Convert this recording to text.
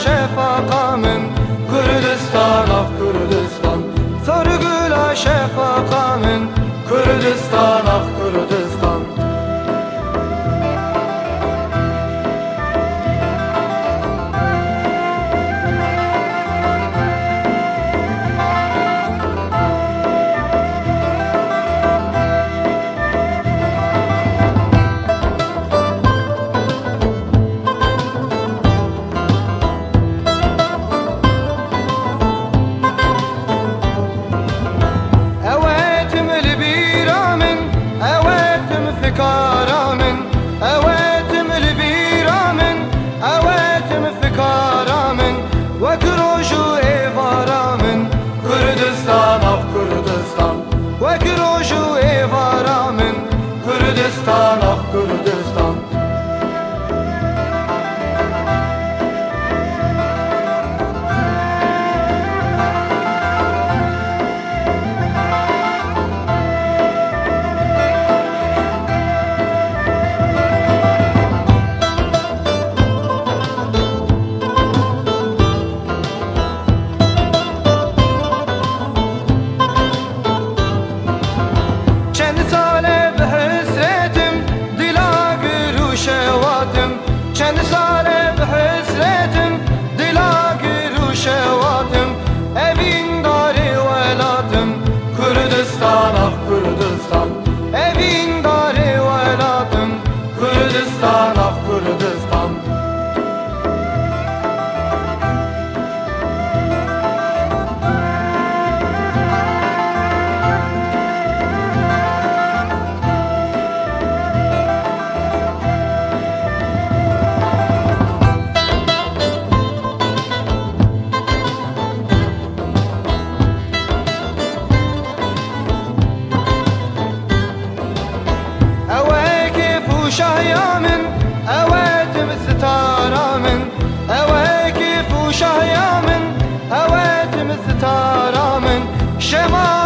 şefaka min Kürdistan af Kürdistan Sarıgül şefaka min Kürdistan af Kürdistan Kürdistan ah Kürdistan Çend sale bihesretim dila giru şevatim evin dari velatim Kürdistan ah Kürdistan evin dari velatim Kürdistan ah Kürdistan شهيامن أواتم ستارامن أواكف وشهيامن أواتم ستارامن شمال